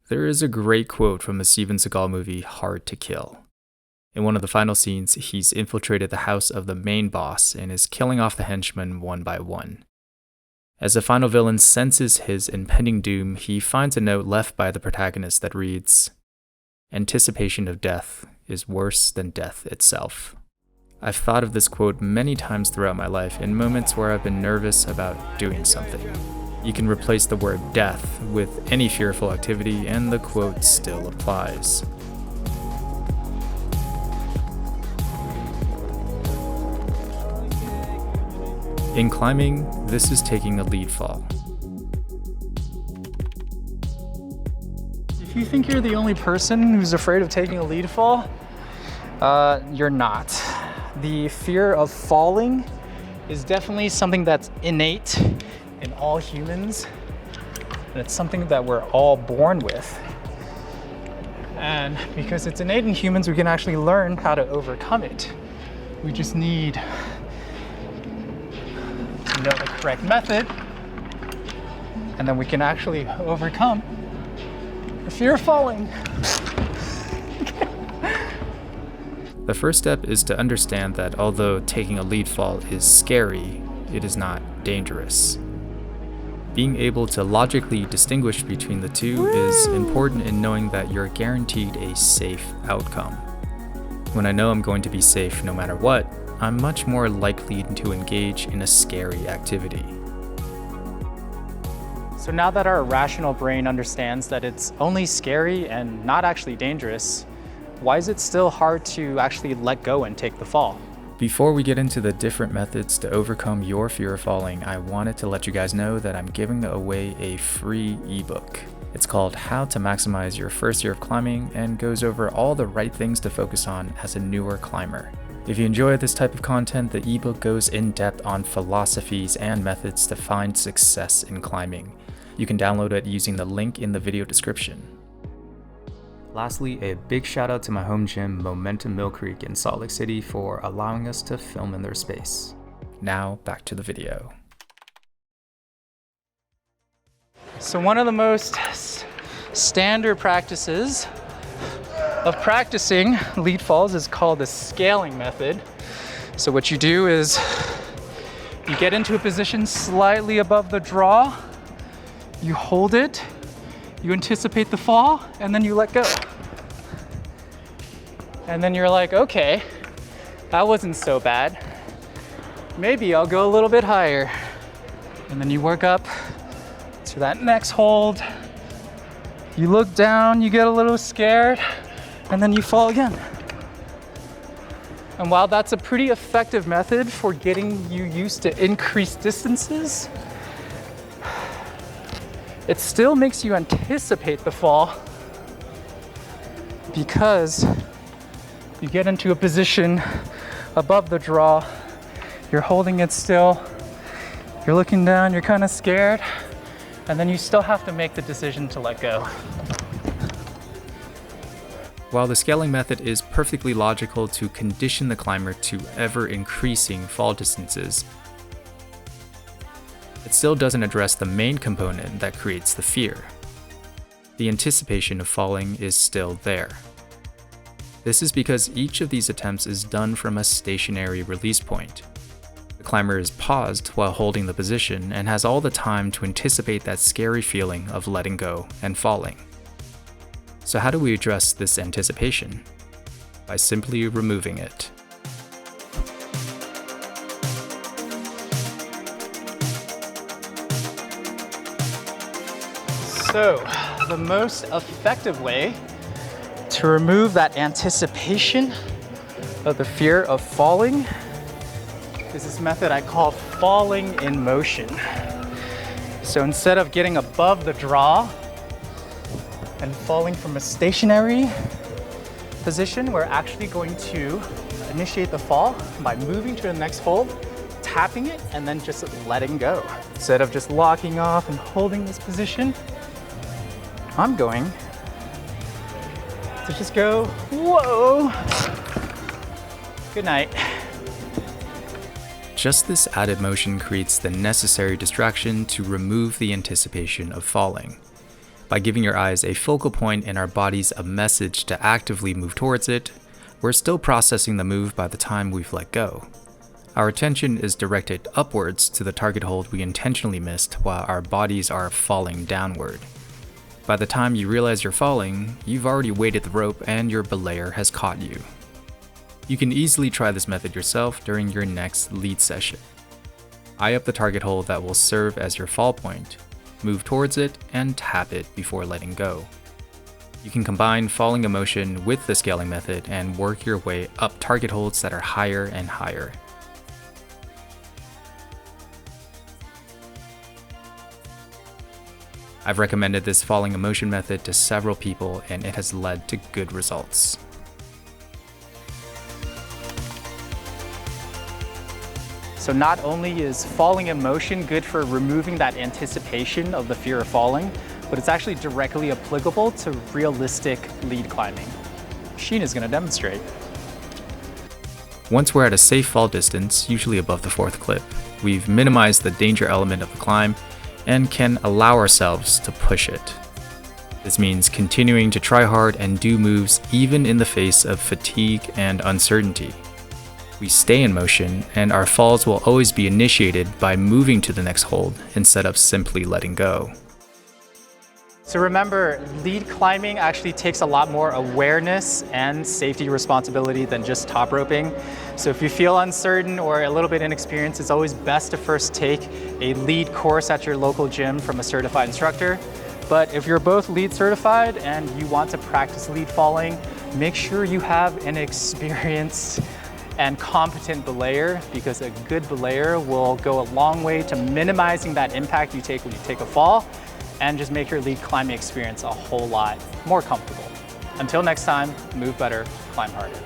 There is a great quote from the Steven Seagal movie Hard to Kill. In one of the final scenes, he's infiltrated the house of the main boss and is killing off the henchmen one by one. As the final villain senses his impending doom, he finds a note left by the protagonist that reads, "Anticipation of death is worse than death itself." I've thought of this quote many times throughout my life in moments where I've been nervous about doing something. You can replace the word death with any fearful activity and the quote still applies. In climbing, this is taking a lead fall. If you think you're the only person who's afraid of taking a lead fall, you're not. The fear of falling is definitely something that's innate in all humans, and it's something that we're all born with. And because it's innate in humans, we can actually learn how to overcome it. We just need to know the correct method, and then we can actually overcome the fear of falling. The first step is to understand that although taking a lead fall is scary, it is not dangerous. Being able to logically distinguish between the two is important in knowing that you're guaranteed a safe outcome. When I know I'm going to be safe no matter what, I'm much more likely to engage in a scary activity. So now that our rational brain understands that it's only scary and not actually dangerous, why is it still hard to actually let go and take the fall? Before we get into the different methods to overcome your fear of falling, I wanted to let you guys know that I'm giving away a free ebook. It's called How to Maximize Your First Year of Climbing and goes over all the right things to focus on as a newer climber. If you enjoy this type of content, the ebook goes in depth on philosophies and methods to find success in climbing. You can download it using the link in the video description. Lastly, a big shout out to my home gym, Momentum Mill Creek in Salt Lake City, for allowing us to film in their space. Now, back to the video. So one of the most standard practices of practicing lead falls is called the scaling method. So what you do is you get into a position slightly above the draw, you hold it, you anticipate the fall, and then you let go. And then you're like, okay, that wasn't so bad. Maybe I'll go a little bit higher. And then you work up to that next hold. You look down, you get a little scared, and then you fall again. And while that's a pretty effective method for getting you used to increased distances, it still makes you anticipate the fall because you get into a position above the draw, you're holding it still, you're looking down, you're kind of scared, and then you still have to make the decision to let go. While the scaling method is perfectly logical to condition the climber to ever increasing fall distances, it still doesn't address the main component that creates the fear. The anticipation of falling is still there. This is because each of these attempts is done from a stationary release point. The climber is paused while holding the position and has all the time to anticipate that scary feeling of letting go and falling. So how do we address this anticipation? By simply removing it. So, the most effective way to remove that anticipation of the fear of falling is this method I call falling in motion. So instead of getting above the draw and falling from a stationary position, we're actually going to initiate the fall by moving to the next hold, tapping it, and then just letting go. Instead of just locking off and holding this position, I'm going to just go, whoa, good night. Just this added motion creates the necessary distraction to remove the anticipation of falling. By giving your eyes a focal point and our bodies a message to actively move towards it, we're still processing the move by the time we've let go. Our attention is directed upwards to the target hold we intentionally missed while our bodies are falling downward. By the time you realize you're falling, you've already weighted the rope and your belayer has caught you. You can easily try this method yourself during your next lead session. Eye up the target hold that will serve as your fall point, move towards it, and tap it before letting go. You can combine falling emotion with the scaling method and work your way up target holds that are higher and higher. I've recommended this falling emotion method to several people and it has led to good results. So not only is falling in motion good for removing that anticipation of the fear of falling, but it's actually directly applicable to realistic lead climbing. Sheen is going to demonstrate. Once we're at a safe fall distance, usually above the fourth clip, we've minimized the danger element of the climb and can allow ourselves to push it. This means continuing to try hard and do moves even in the face of fatigue and uncertainty. We stay in motion, and our falls will always be initiated by moving to the next hold instead of simply letting go. So remember, lead climbing actually takes a lot more awareness and safety responsibility than just top roping. So if you feel uncertain or a little bit inexperienced, it's always best to first take a lead course at your local gym from a certified instructor. But if you're both lead certified and you want to practice lead falling, make sure you have an experienced and competent belayer, because a good belayer will go a long way to minimizing that impact you take when you take a fall and just make your lead climbing experience a whole lot more comfortable. Until next time, move better, climb harder.